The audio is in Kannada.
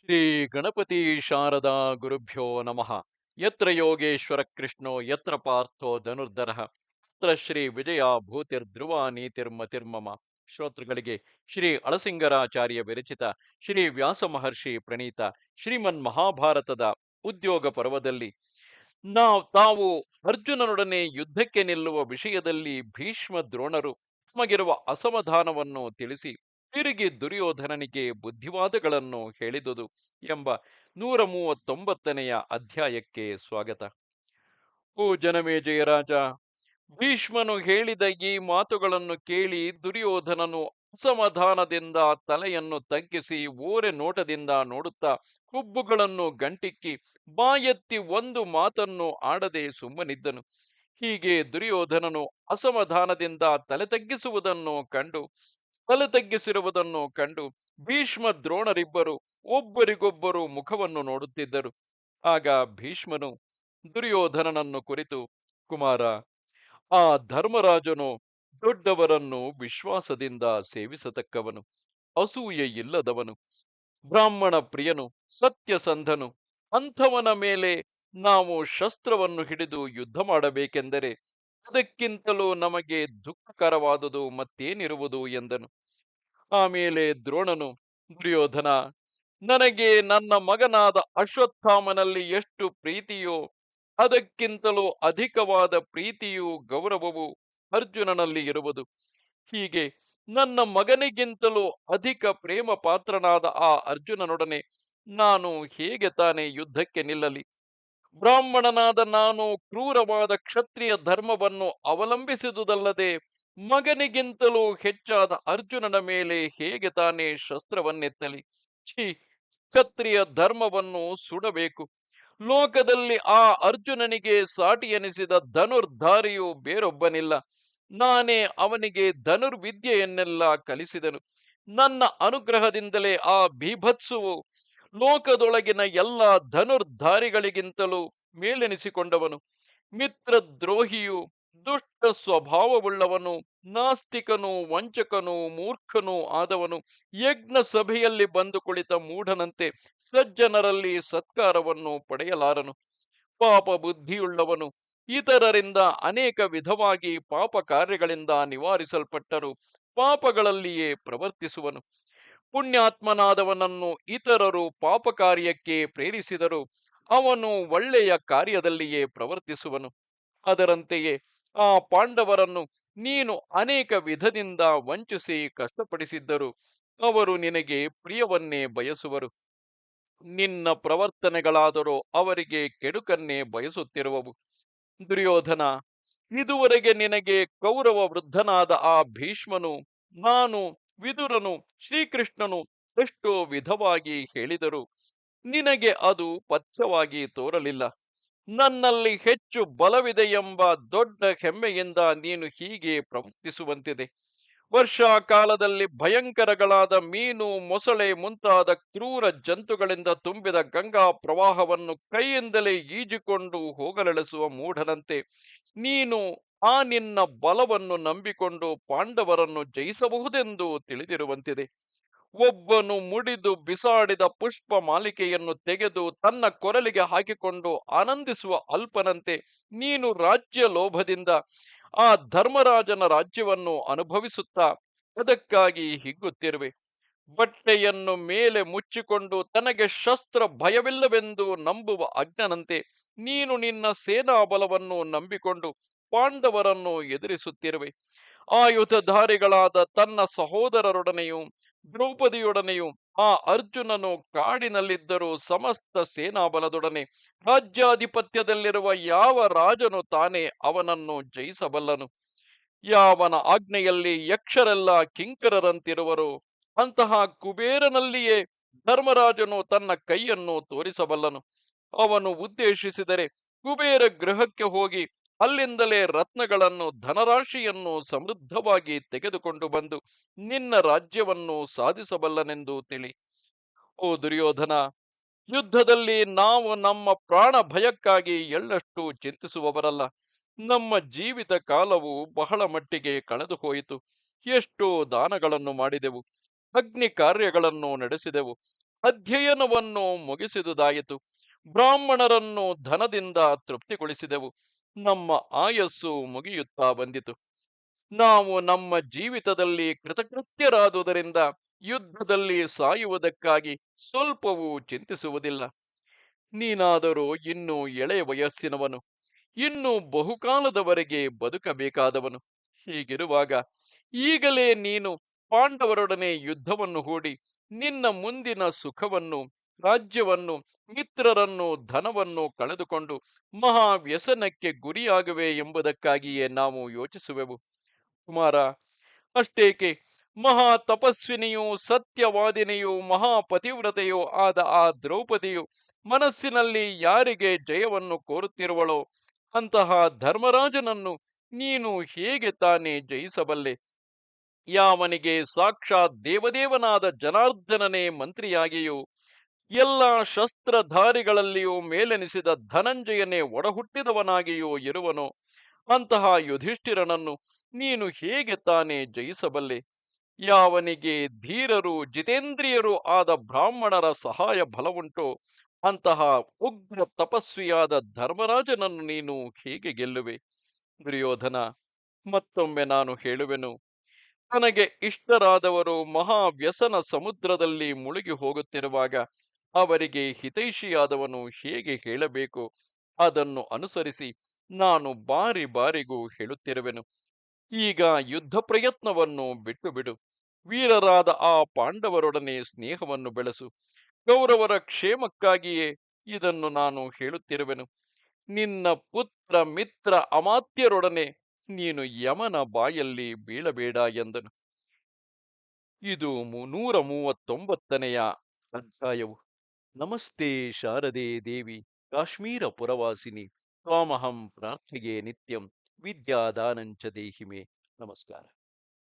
ಶ್ರೀ ಗಣಪತಿ ಶಾರದಾ ಗುರುಭ್ಯೋ ನಮಃ. ಯತ್ರ ಯೋಗೇಶ್ವರ ಕೃಷ್ಣೋ ಯತ್ರ ಪಾರ್ಥೋ ಧನುರ್ಧರಃ ತತ್ರ ಶ್ರೀ ವಿಜಯ ಭೂತಿರ್ಧ್ರುವ ನೀತಿರ್ಮತಿರ್ಮಮ. ಶ್ರೋತೃಗಳಿಗೆ ಶ್ರೀ ಅಳಸಿಂಗರಾಚಾರ್ಯ ವಿರಚಿತ ಶ್ರೀ ವ್ಯಾಸ ಮಹರ್ಷಿ ಪ್ರಣೀತ ಶ್ರೀಮನ್ ಮಹಾಭಾರತದ ಉದ್ಯೋಗ ಪರ್ವದಲ್ಲಿ ತಾವು ಅರ್ಜುನನೊಡನೆ ಯುದ್ಧಕ್ಕೆ ನಿಲ್ಲುವ ವಿಷಯದಲ್ಲಿ ಭೀಷ್ಮ ದ್ರೋಣರು ತಮಗಿರುವ ಅಸಮಾಧಾನವನ್ನು ತಿಳಿಸಿ ತಿರುಗಿ ದುರ್ಯೋಧನನಿಗೆ ಬುದ್ಧಿವಾದಗಳನ್ನು ಹೇಳಿದುದು ಎಂಬ 139ನೆಯ ಅಧ್ಯಾಯಕ್ಕೆ ಸ್ವಾಗತ. ಓ ಜನಮೇಜಯರಾಜ, ಭೀಷ್ಮನು ಹೇಳಿದ ಈ ಮಾತುಗಳನ್ನು ಕೇಳಿ ದುರ್ಯೋಧನನು ಅಸಮಾಧಾನದಿಂದ ತಲೆಯನ್ನು ತಗ್ಗಿಸಿ ಓರೆ ನೋಟದಿಂದ ನೋಡುತ್ತಾ ಹುಬ್ಬುಗಳನ್ನು ಗಂಟಿಕ್ಕಿ ಬಾಯೆತ್ತಿ ಒಂದು ಮಾತನ್ನು ಆಡದೆ ಸುಮ್ಮನಿದ್ದನು. ಹೀಗೆ ದುರ್ಯೋಧನನು ಅಸಮಾಧಾನದಿಂದ ತಲೆ ತಗ್ಗಿಸಿರುವುದನ್ನು ಕಂಡು ಭೀಷ್ಮ ದ್ರೋಣರಿಬ್ಬರು ಒಬ್ಬರಿಗೊಬ್ಬರು ಮುಖವನ್ನು ನೋಡುತ್ತಿದ್ದರು. ಆಗ ಭೀಷ್ಮನು ದುರ್ಯೋಧನನನ್ನು ಕುರಿತು, ಕುಮಾರ, ಆ ಧರ್ಮರಾಜನು ದೊಡ್ಡವರನ್ನು ವಿಶ್ವಾಸದಿಂದ ಸೇವಿಸತಕ್ಕವನು, ಅಸೂಯೆ ಇಲ್ಲದವನು, ಬ್ರಾಹ್ಮಣ ಪ್ರಿಯನು, ಸತ್ಯಸಂಧನು. ಅಂಥವನ ಮೇಲೆ ನಾವು ಶಸ್ತ್ರವನ್ನು ಹಿಡಿದು ಯುದ್ಧ ಮಾಡಬೇಕೆಂದರೆ ಅದಕ್ಕಿಂತಲೂ ನಮಗೆ ದುಃಖಕರವಾದುದು ಮತ್ತೇನಿರುವುದು ಎಂದನು. ಆಮೇಲೆ ದ್ರೋಣನು, ದುರ್ಯೋಧನ, ನನಗೆ ನನ್ನ ಮಗನಾದ ಅಶ್ವತ್ಥಾಮನಲ್ಲಿ ಎಷ್ಟು ಪ್ರೀತಿಯೋ ಅದಕ್ಕಿಂತಲೂ ಅಧಿಕವಾದ ಪ್ರೀತಿಯೂ ಗೌರವವು ಅರ್ಜುನನಲ್ಲಿ ಇರುವುದು. ಹೀಗೆ ನನ್ನ ಮಗನಿಗಿಂತಲೂ ಅಧಿಕ ಪ್ರೇಮ ಪಾತ್ರನಾದ ಆ ಅರ್ಜುನನೊಡನೆ ನಾನು ಹೇಗೆ ತಾನೇ ಯುದ್ಧಕ್ಕೆ ನಿಲ್ಲಲಿ? ಬ್ರಾಹ್ಮಣನಾದ ನಾನು ಕ್ರೂರವಾದ ಕ್ಷತ್ರಿಯ ಧರ್ಮವನ್ನು ಅವಲಂಬಿಸಿದುದಲ್ಲದೆ ಮಗನಿಗಿಂತಲೂ ಹೆಚ್ಚಾದ ಅರ್ಜುನನ ಮೇಲೆ ಹೇಗೆ ತಾನೇ ಶಸ್ತ್ರವನ್ನೆತ್ತಲಿ? ಛೀ, ಕ್ಷತ್ರಿಯ ಧರ್ಮವನ್ನು ಸುಡಬೇಕು. ಲೋಕದಲ್ಲಿ ಆ ಅರ್ಜುನನಿಗೆ ಸಾಟಿ ಎನಿಸಿದ ಧನುರ್ಧಾರಿಯು ಬೇರೊಬ್ಬನಿಲ್ಲ. ನಾನೇ ಅವನಿಗೆ ಧನುರ್ವಿದ್ಯೆಯನ್ನೆಲ್ಲ ಕಲಿಸಿದನು. ನನ್ನ ಅನುಗ್ರಹದಿಂದಲೇ ಆ ಬೀಭತ್ಸುವು ಲೋಕದೊಳಗಿನ ಎಲ್ಲ ಧನುರ್ಧಾರಿಗಳಿಗಿಂತಲೂ ಮೇಲೆನಿಸಿಕೊಂಡವನು. ಮಿತ್ರದ್ರೋಹಿಯು, ದುಷ್ಟ ಸ್ವಭಾವವುಳ್ಳವನು, ನಾಸ್ತಿಕನು, ವಂಚಕನು, ಮೂರ್ಖನೂ ಆದವನು, ಯಜ್ಞ ಸಭೆಯಲ್ಲಿ ಬಂದು ಕುಳಿತ ಮೂಢನಂತೆ ಸಜ್ಜನರಲ್ಲಿ ಸತ್ಕಾರವನ್ನು ಪಡೆಯಲಾರನು. ಪಾಪ ಬುದ್ಧಿಯುಳ್ಳವನು, ಇತರರಿಂದ ಅನೇಕ ವಿಧವಾಗಿ ಪಾಪ ಕಾರ್ಯಗಳಿಂದ ನಿವಾರಿಸಲ್ಪಟ್ಟರು ಪಾಪಗಳಲ್ಲಿಯೇ ಪ್ರವರ್ತಿಸುವನು. ಪುಣ್ಯಾತ್ಮನಾದವನನ್ನು ಇತರರು ಪಾಪ ಕಾರ್ಯಕ್ಕೆ ಪ್ರೇರಿಸಿದರು ಅವನು ಒಳ್ಳೆಯ ಕಾರ್ಯದಲ್ಲಿಯೇ ಪ್ರವರ್ತಿಸುವನು. ಅದರಂತೆಯೇ ಆ ಪಾಂಡವರನ್ನು ನೀನು ಅನೇಕ ವಿಧದಿಂದ ವಂಚಿಸಿ ಕಷ್ಟಪಡಿಸಿದ್ದರು ಅವರು ನಿನಗೆ ಪ್ರಿಯವನ್ನೇ ಬಯಸುವರು. ನಿನ್ನ ಪ್ರವರ್ತನೆಗಳಾದರೂ ಅವರಿಗೆ ಕೆಡುಕನ್ನೇ ಬಯಸುತ್ತಿರುವವು. ದುರ್ಯೋಧನ, ಇದುವರೆಗೆ ನಿನಗೆ ಕೌರವ ವೃದ್ಧನಾದ ಆ ಭೀಷ್ಮನು, ನಾನು, ವಿದುರನು, ಶ್ರೀಕೃಷ್ಣನು ಎಷ್ಟೋ ವಿಧವಾಗಿ ಹೇಳಿದರು ನಿನಗೆ ಅದು ಪಥ್ಯವಾಗಿ ತೋರಲಿಲ್ಲ. ನನ್ನಲ್ಲಿ ಹೆಚ್ಚು ಬಲವಿದೆ ಎಂಬ ದೊಡ್ಡ ಹೆಮ್ಮೆಯಿಂದ ನೀನು ಹೀಗೆ ಪ್ರವರ್ತಿಸುವಂತಿದೆ. ವರ್ಷಾಕಾಲದಲ್ಲಿ ಭಯಂಕರಗಳಾದ ಮೀನು, ಮೊಸಳೆ ಮುಂತಾದ ಕ್ರೂರ ಜಂತುಗಳಿಂದ ತುಂಬಿದ ಗಂಗಾ ಪ್ರವಾಹವನ್ನು ಕೈಯಿಂದಲೇ ಈಜಿಕೊಂಡು ಹೋಗಲೆಳೆಸುವ ಮೂಢನಂತೆ ನೀನು ಆ ನಿನ್ನ ಬಲವನ್ನು ನಂಬಿಕೊಂಡು ಪಾಂಡವರನ್ನು ಜಯಿಸಬಹುದೆಂದು ತಿಳಿದಿರುವಂತಿದೆ. ಒಬ್ಬನು ಮುಡಿದು ಬಿಸಾಡಿದ ಪುಷ್ಪ ಮಾಲಿಕೆಯನ್ನು ತೆಗೆದು ತನ್ನ ಕೊರಳಿಗೆ ಹಾಕಿಕೊಂಡು ಆನಂದಿಸುವ ಅಲ್ಪನಂತೆ ನೀನು ರಾಜ್ಯ ಲೋಭದಿಂದ ಆ ಧರ್ಮರಾಜನ ರಾಜ್ಯವನ್ನು ಅನುಭವಿಸುತ್ತಾ ಅದಕ್ಕಾಗಿ ಹಿಗ್ಗುತ್ತಿರುವೆ. ಬಟ್ಟೆಯನ್ನು ಮೇಲೆ ಮುಚ್ಚಿಕೊಂಡು ತನಗೆ ಶಸ್ತ್ರ ಭಯವಿಲ್ಲವೆಂದು ನಂಬುವ ಅಜ್ಞನಂತೆ ನೀನು ನಿನ್ನ ಸೇನಾ ಬಲವನ್ನು ನಂಬಿಕೊಂಡು ಪಾಂಡವರನ್ನು ಎದುರಿಸುತ್ತಿರುವೆ. ಆಯುಧಧಾರಿಗಳಾದ ತನ್ನ ಸಹೋದರರೊಡನೆಯೂ ದ್ರೌಪದಿಯೊಡನೆಯೂ ಆ ಅರ್ಜುನನು ಕಾಡಿನಲ್ಲಿದ್ದರೂ ಸಮಸ್ತ ಸೇನಾಬಲದೊಡನೆ ರಾಜ್ಯಾಧಿಪತ್ಯದಲ್ಲಿರುವ ಯಾವ ರಾಜನು ತಾನೇ ಅವನನ್ನು ಜಯಿಸಬಲ್ಲನು? ಯಾವನ ಆಜ್ಞೆಯಲ್ಲಿ ಯಕ್ಷರೆಲ್ಲ ಕಿಂಕರರಂತಿರುವರು ಅಂತಹ ಕುಬೇರನಲ್ಲಿಯೇ ಧರ್ಮರಾಜನು ತನ್ನ ಕೈಯನ್ನು ತೋರಿಸಬಲ್ಲನು. ಅವನು ಉದ್ದೇಶಿಸಿದರೆ ಕುಬೇರ ಗೃಹಕ್ಕೆ ಹೋಗಿ ಅಲ್ಲಿಂದಲೇ ರತ್ನಗಳನ್ನು, ಧನರಾಶಿಯನ್ನು ಸಮೃದ್ಧವಾಗಿ ತೆಗೆದುಕೊಂಡು ಬಂದು ನಿನ್ನ ರಾಜ್ಯವನ್ನು ಸಾಧಿಸಬಲ್ಲನೆಂದು ತಿಳಿ. ಓ ದುರ್ಯೋಧನ, ಯುದ್ಧದಲ್ಲಿ ನಾವು ನಮ್ಮ ಪ್ರಾಣ ಭಯಕ್ಕಾಗಿ ಎಳ್ಳಷ್ಟು ಚಿಂತಿಸುವವರಲ್ಲ. ನಮ್ಮ ಜೀವಿತ ಕಾಲವು ಬಹಳ ಮಟ್ಟಿಗೆ ಕಳೆದು ಹೋಯಿತು. ಎಷ್ಟೋ ದಾನಗಳನ್ನು ಮಾಡಿದೆವು, ಅಗ್ನಿ ಕಾರ್ಯಗಳನ್ನು ನಡೆಸಿದೆವು, ಅಧ್ಯಯನವನ್ನು ಮುಗಿಸಿದುದಾಯಿತು. ಬ್ರಾಹ್ಮಣರನ್ನು ಧನದಿಂದ ತೃಪ್ತಿಗೊಳಿಸಿದೆವು. ನಮ್ಮ ಆಯಸ್ಸು ಮುಗಿಯುತ್ತಾ ಬಂದಿತು. ನಾವು ನಮ್ಮ ಜೀವಿತದಲ್ಲಿ ಕೃತಕೃತ್ಯರಾದುದರಿಂದ ಯುದ್ಧದಲ್ಲಿ ಸಾಯುವುದಕ್ಕಾಗಿ ಸ್ವಲ್ಪವೂ ಚಿಂತಿಸುವುದಿಲ್ಲ. ನೀನಾದರೂ ಇನ್ನೂ ಎಳೆಯ ವಯಸ್ಸಿನವನು, ಇನ್ನು ಬಹುಕಾಲದವರೆಗೆ ಬದುಕಬೇಕಾದವನು. ಹೀಗಿರುವಾಗ ಈಗಲೇ ನೀನು ಪಾಂಡವರೊಡನೆ ಯುದ್ಧವನ್ನು ಹೂಡಿ ನಿನ್ನ ಮುಂದಿನ ಸುಖವನ್ನು, ರಾಜ್ಯವನ್ನು, ಮಿತ್ರರನ್ನು, ಧನವನ್ನು ಕಳೆದುಕೊಂಡು ಮಹಾ ವ್ಯಸನಕ್ಕೆ ಗುರಿಯಾಗುವೆ ಎಂಬುದಕ್ಕಾಗಿಯೇ ನಾವು ಯೋಚಿಸುವೆವು. ಕುಮಾರ, ಅಷ್ಟೇಕೆ, ಮಹಾ ತಪಸ್ವಿನಿಯೂ ಸತ್ಯವಾದಿನಿಯೂ ಮಹಾಪತಿವ್ರತೆಯೂ ಆದ ಆ ದ್ರೌಪದಿಯು ಮನಸ್ಸಿನಲ್ಲಿ ಯಾರಿಗೆ ಜಯವನ್ನು ಕೋರುತ್ತಿರುವಳೋ ಅಂತಹ ಧರ್ಮರಾಜನನ್ನು ನೀನು ಹೇಗೆ ತಾನೇ ಜಯಿಸಬಲ್ಲೆ? ಯಾವನಿಗೆ ಸಾಕ್ಷಾತ್ ದೇವದೇವನಾದ ಜನಾರ್ದನನೇ ಮಂತ್ರಿಯಾಗಿಯೂ ಎಲ್ಲ ಶಸ್ತ್ರಧಾರಿಗಳಲ್ಲಿಯೂ ಮೇಲೆನಿಸಿದ ಧನಂಜಯನೇ ಒಡಹುಟ್ಟಿದವನಾಗಿಯೂ ಇರುವನೋ ಅಂತಹ ಯುಧಿಷ್ಠಿರನನ್ನು ನೀನು ಹೇಗೆ ತಾನೇ ಜಯಿಸಬಲ್ಲೆ? ಯಾವನಿಗೆ ಧೀರರು ಜಿತೇಂದ್ರಿಯರು ಆದ ಬ್ರಾಹ್ಮಣರ ಸಹಾಯ ಬಲವುಂಟೋ ಅಂತಹ ಉಗ್ರ ತಪಸ್ವಿಯಾದ ಧರ್ಮರಾಜನನ್ನು ನೀನು ಹೇಗೆ ಗೆಲ್ಲುವೆ? ದುರ್ಯೋಧನ, ಮತ್ತೊಮ್ಮೆ ನಾನು ಹೇಳುವೆನು, ತನಗೆ ಇಷ್ಟರಾದವರು ಮಹಾವ್ಯಸನ ಸಮುದ್ರದಲ್ಲಿ ಮುಳುಗಿ ಹೋಗುತ್ತಿರುವಾಗ ಅವರಿಗೆ ಹಿತೈಷಿಯಾದವನು ಹೇಗೆ ಹೇಳಬೇಕು ಅದನ್ನು ಅನುಸರಿಸಿ ನಾನು ಬಾರಿ ಬಾರಿಗೂ ಹೇಳುತ್ತಿರುವೆನು. ಈಗ ಯುದ್ಧ ಪ್ರಯತ್ನವನ್ನು ಬಿಟ್ಟು ಬಿಡು. ವೀರರಾದ ಆ ಪಾಂಡವರೊಡನೆ ಸ್ನೇಹವನ್ನು ಬೆಳೆಸು. ಕೌರವರ ಕ್ಷೇಮಕ್ಕಾಗಿಯೇ ಇದನ್ನು ನಾನು ಹೇಳುತ್ತಿರುವೆನು. ನಿನ್ನ ಪುತ್ರ ಮಿತ್ರ ಅಮಾತ್ಯರೊಡನೆ ನೀನು ಯಮನ ಬಾಯಲ್ಲಿ ಬೀಳಬೇಡ ಎಂದನು. ಇದು 139ನೆಯ ಅಧ್ಯಾಯವು. ನಮಸ್ತೆ ಶಾರದೆ ದೇವಿ, ಕಾಶ್ಮೀರ ಪುರವಾಸಿನಿ. ತ್ವಾಮಹಂ ಪ್ರಾರ್ಥಿಗೆ ನಿತ್ಯಂ, ವಿದ್ಯಾದಾನಂಚ ದೇಹಿಮೆ. ನಮಸ್ಕಾರ.